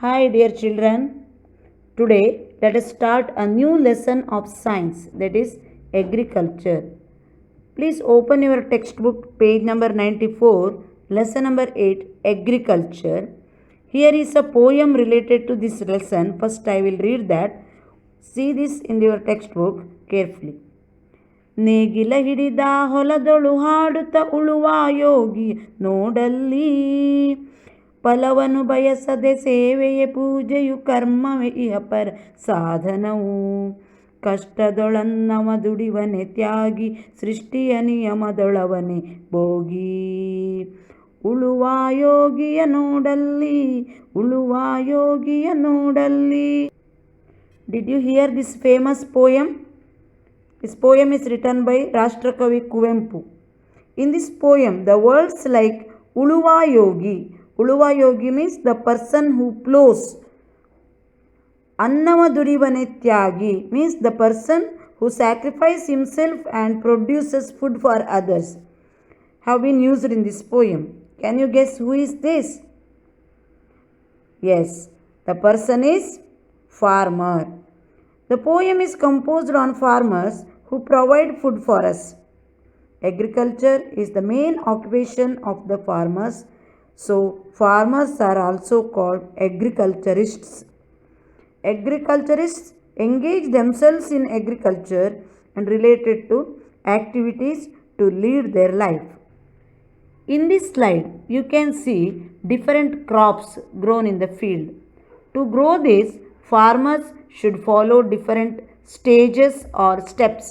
Hi, dear children. Today, let us start a new lesson of science, that is agriculture. Please open your textbook, page number 94, lesson number 8, agriculture. Here is a poem related to this lesson. First, I will read that. See this in your textbook carefully. ನೇಗಿಲ ಹಿಡಿದ ಹೊಲದೊಳು ಹಾಡುತ್ತ ಉಳುವ ಯೋಗಿ ನೋಡಲ್ಲಿ ಫಲವನ್ನು ಬಯಸದೆ ಸೇವೆಯೇ ಪೂಜೆಯು ಕರ್ಮವೇ ಇಹಪರ ಸಾಧನವು ಕಷ್ಟದೊಳನ್ನವ ದುಡಿವನೆ ತ್ಯಾಗಿ ಸೃಷ್ಟಿಯ ನಿಯಮದೊಳವನೆ ಭೋಗಿ ಉಳುವ ಯೋಗಿಯ ನೋಡಲ್ಲಿ ಉಳುವ ಯೋಗಿಯ ನೋಡಲ್ಲಿ. Did you hear this famous poem? This poem is written by Rashtrakavi Kuvempu. In this poem, the words like Uluva Yogi. Uluva Yogi means the person who plows. Annava Dudivane Tyagi means the person who sacrifices himself and produces food for others, have been used in this poem. Can you guess who is this? Yes, the person is farmer. The poem is composed on farmers who provide food for us. Agriculture is the main occupation of the farmers, so farmers are also called agriculturists. Agriculturists engage themselves in agriculture and related to activities to lead their life. In this slide, you can see different crops grown in the field. To grow this, farmers should follow different stages or steps.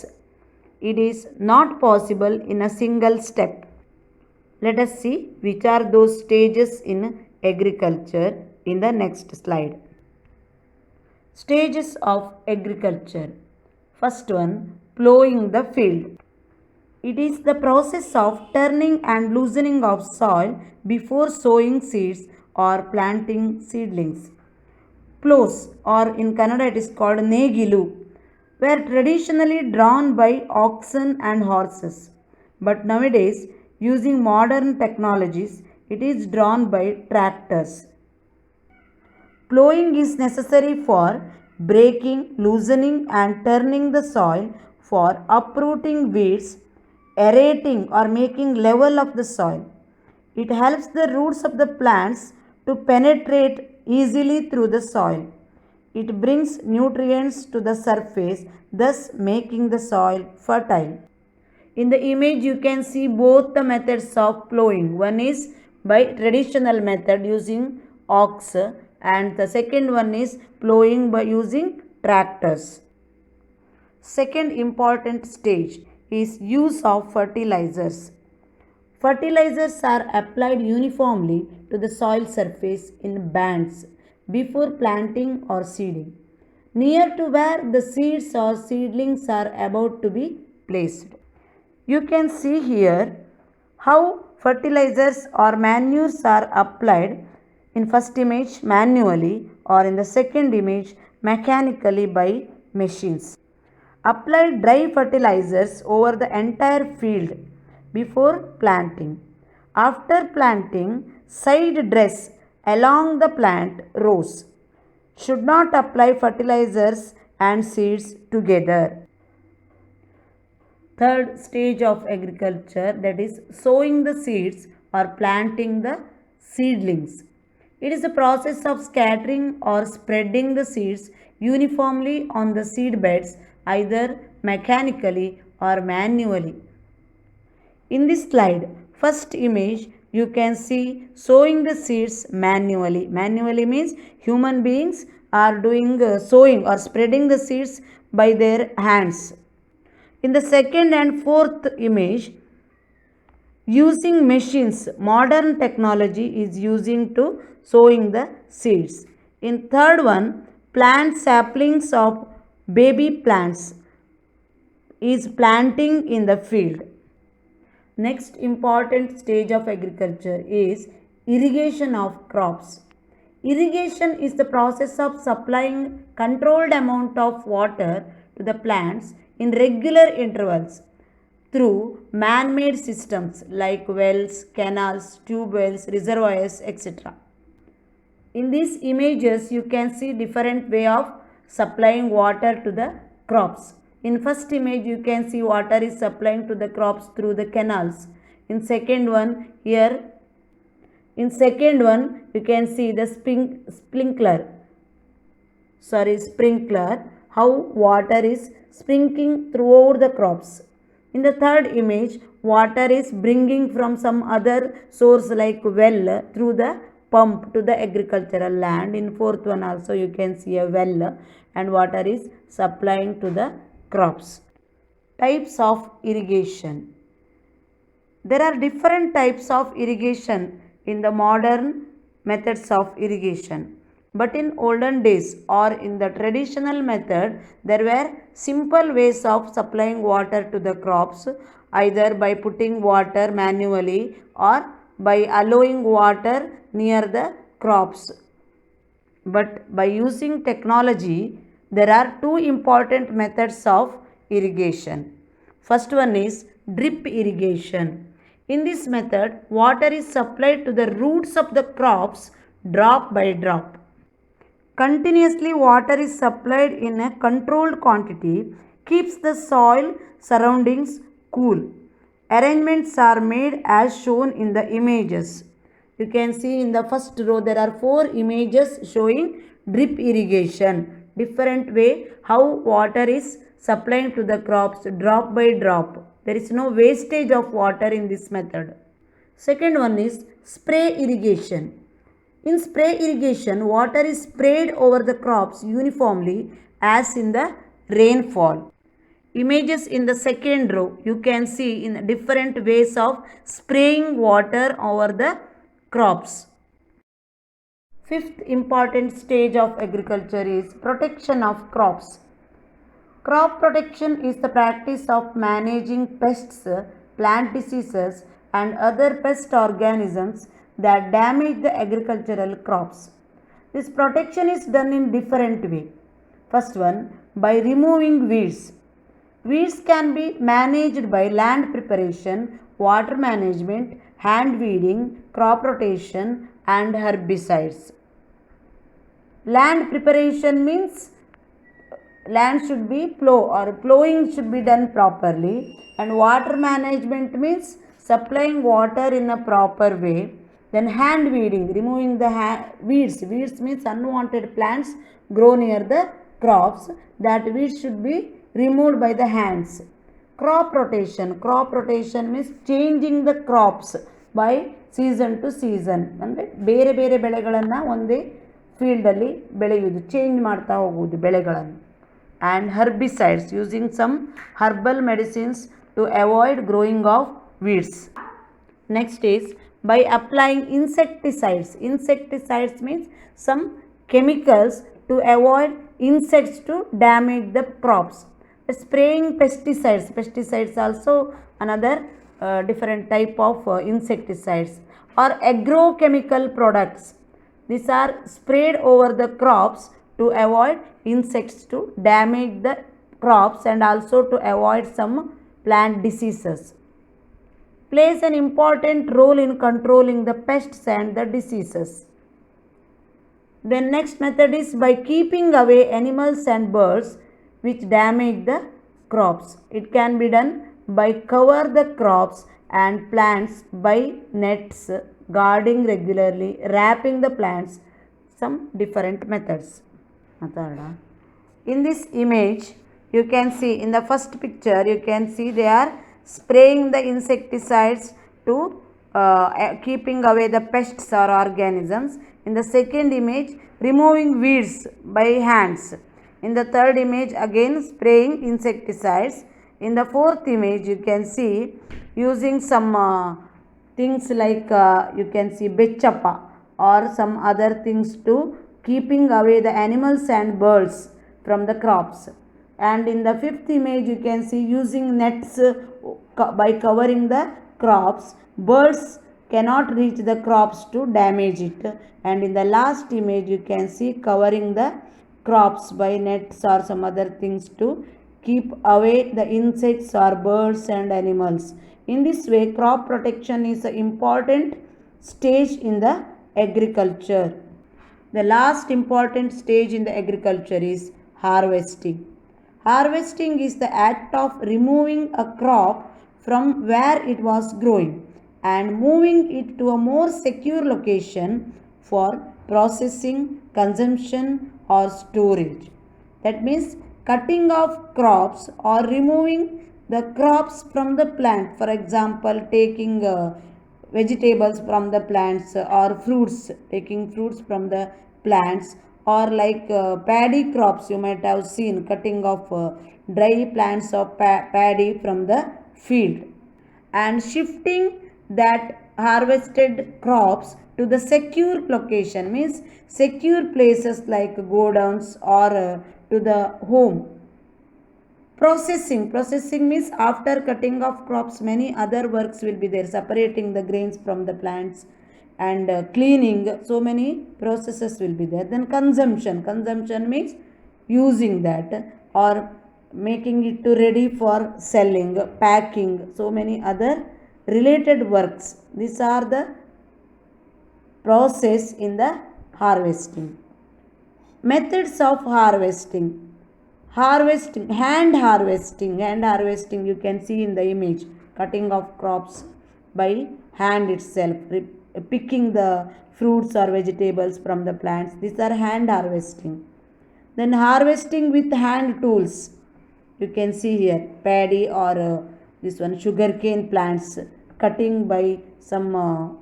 It is not possible in a single step. Let us see which are those stages in agriculture in the next slide. Stages of agriculture. First one, plowing the field. It is the process of turning and loosening of soil before sowing seeds or planting seedlings. Plows, or in Kannada it is called negilu, were traditionally drawn by oxen and horses. But nowadays, using modern technologies, it is drawn by tractors. Plowing is necessary for breaking, loosening and turning the soil, for uprooting weeds, aerating or making level of the soil. It helps the roots of the plants to penetrate easily through the soil. It brings nutrients to the surface, thus making the soil fertile. In the image you can see both the methods of plowing. One is by traditional method using ox, and the second one is plowing by using tractors. Second important stage is use of fertilizers. Fertilizers are applied uniformly to the soil surface in bands before planting or seeding, near to where the seeds or seedlings are about to be placed. You can see here how fertilizers or manures are applied in first image manually, or in the second image mechanically by machines. Apply dry fertilizers over the entire field before planting. After planting, side dress along the plant rows. Should not apply fertilizers and seeds together. Third stage of agriculture, that is sowing the seeds or planting the seedlings. It is a process of scattering or spreading the seeds uniformly on the seed beds, either mechanically or manually. In this slide, first image, you can see sowing the seeds manually. Manually means human beings are doing sowing or spreading the seeds by their hands. In the second and fourth image, using machines, modern technology is using to sowing the seeds. In third one, plant saplings of baby plants is planting in the field. Next important stage of agriculture is irrigation of crops. Irrigation is the process of supplying controlled amount of water to the plants in regular intervals through man-made systems like wells, canals, tube wells, reservoirs, etc. In these images, you can see different way of supplying water to the crops. In first image, you can see water is supplying to the crops through the canals. In second one, here, in second one, you can see the sprinkler, how water is sprinkling throughout the crops. In the third image, water is bringing from some other source like well through the pump to the agricultural land. In fourth one also you can see a well and water is supplying to the crops. Types of irrigation. There are different types of irrigation in the modern methods of irrigation. But in olden days or in the traditional method, there were simple ways of supplying water to the crops, either by putting water manually or by allowing water near the crops. But by using technology, there are two important methods of irrigation. First one is drip irrigation. In this method, water is supplied to the roots of the crops drop by drop. Continuously water is supplied in a controlled quantity, keeps the soil surroundings cool. Arrangements are made as shown in the images. You can see in the first row there are 4 images showing drip irrigation. Different way how water is supplying to the crops drop by drop. There is no wastage of water in this method. Second one is spray irrigation. In spray irrigation, water is sprayed over the crops uniformly as in the rainfall. Images in the second row, you can see in different ways of spraying water over the crops. Fifth important stage of agriculture is protection of crops. Crop protection is the practice of managing pests, plant diseases, and other pest organisms that damage the agricultural crops. This protection is done in different way. First one, by removing weeds. Weeds can be managed by land preparation, water management, hand weeding, crop rotation, and herbicides. Land preparation means land should be plowing should be done properly, and water management means supplying water in a proper way. Then hand weeding, removing the weeds. Weeds means unwanted plants grow near the crops. That weeds should be removed by the hands. Crop rotation. Crop rotation means changing the crops by season to season. ಅಂದರೆ ಬೇರೆ ಬೇರೆ ಬೆಳೆಗಳನ್ನು ಒಂದೇ ಫೀಲ್ಡಲ್ಲಿ ಬೆಳೆಯುವುದು, change ಮಾಡ್ತಾ ಹೋಗುವುದು ಬೆಳೆಗಳನ್ನು. And herbicides, using some herbal medicines to avoid growing of weeds. Next is by applying insecticides. Insecticides means some chemicals to avoid insects to damage the crops. Spraying pesticides. Pesticides also another different type of insecticides. Or agrochemical products. These are sprayed over the crops to avoid insects to damage the crops and also to avoid some plant diseases. Plays an important role in controlling the pests and the diseases. The next method is by keeping away animals and birds which damage the crops. It can be done by cover the crops and plants by nets, guarding regularly, wrapping the plants, some different methods. In this image, you can see in the first picture, you can see they are spraying the insecticides to keeping away the pests or organisms. In the second image, removing weeds by hands. In the third image, again spraying insecticides. In the fourth image, you can see using some things like you can see bechapa or some other things to keeping away the animals and birds from the crops. And in the fifth image, you can see using nets by covering the crops. Birds cannot reach the crops to damage it. And in the last image, you can see covering the crops by nets or some other things to keep away the insects or birds and animals. In this way, crop protection is an important stage in the agriculture. The last important stage in the agriculture is harvesting. Harvesting is the act of removing a crop from where it was growing and moving it to a more secure location for processing, consumption, or storage. That means cutting off crops or removing the crops from the plant. For example, taking vegetables from the plants or fruits, taking fruits from the plants, or like paddy crops, you might have seen cutting of dry plants of paddy from the field and shifting that harvested crops to the secure location, means secure places like godowns or to the home. Processing means after cutting off crops many other works will be there, separating the grains from the plants and cleaning, so many processes will be there. Then consumption means using that or making it to ready for selling, packing, so many other related works. These are the process in the harvesting. Methods of harvesting. Hand harvesting, you can see in the image, cutting of crops by hand itself, picking the fruits or vegetables from the plants. These are hand harvesting. Then harvesting with hand tools, you can see here paddy or this one sugarcane plants, cutting by some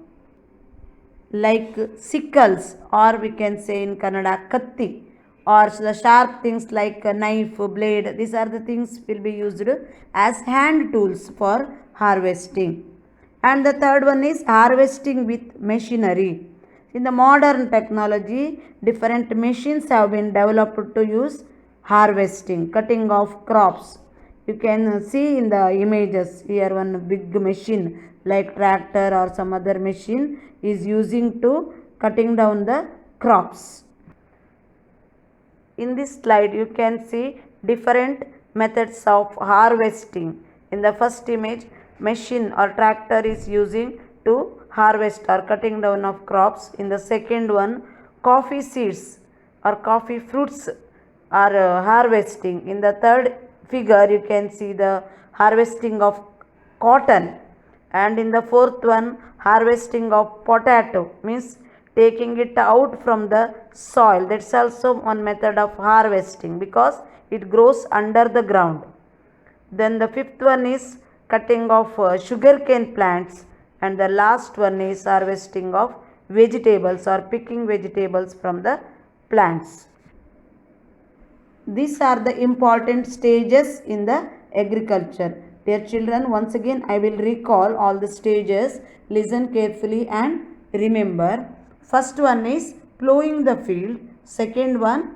like sickles, or we can say in Kannada katti, or the sharp things like a knife, blade. These are the things will be used as hand tools for harvesting. And the third one is harvesting with machinery. In the modern technology, different machines have been developed to use harvesting, cutting of crops. You can see in the images here one big machine like tractor or some other machine is using to cutting down the crops. In this slide you can see different methods of harvesting. In the first image, machine or tractor is using to harvest or cutting down of crops. In the second one, coffee seeds or coffee fruits are harvesting. In the third figure you can see the harvesting of cotton, and in the fourth one, harvesting of potato, means taking it out from the soil. That's also one method of harvesting because it grows under the ground. Then the fifth one is cutting of sugarcane plants, and the last one is harvesting of vegetables or picking vegetables from the plants. These are the important stages in the agriculture. Dear children, once again I will recall all the stages. Listen carefully and remember. First one is plowing the field. Second one,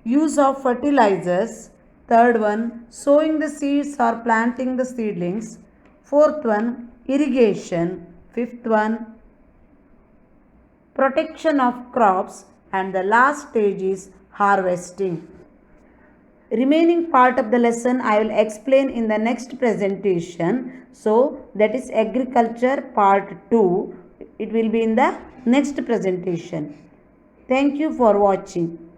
use of fertilizers. Third one, sowing the seeds or planting the seedlings. Fourth one, irrigation. Fifth one, protection of crops. And the last stage is harvesting. Remaining part of the lesson I will explain in the next presentation. So that is agriculture part 2. It will be in the next presentation. Thank you for watching.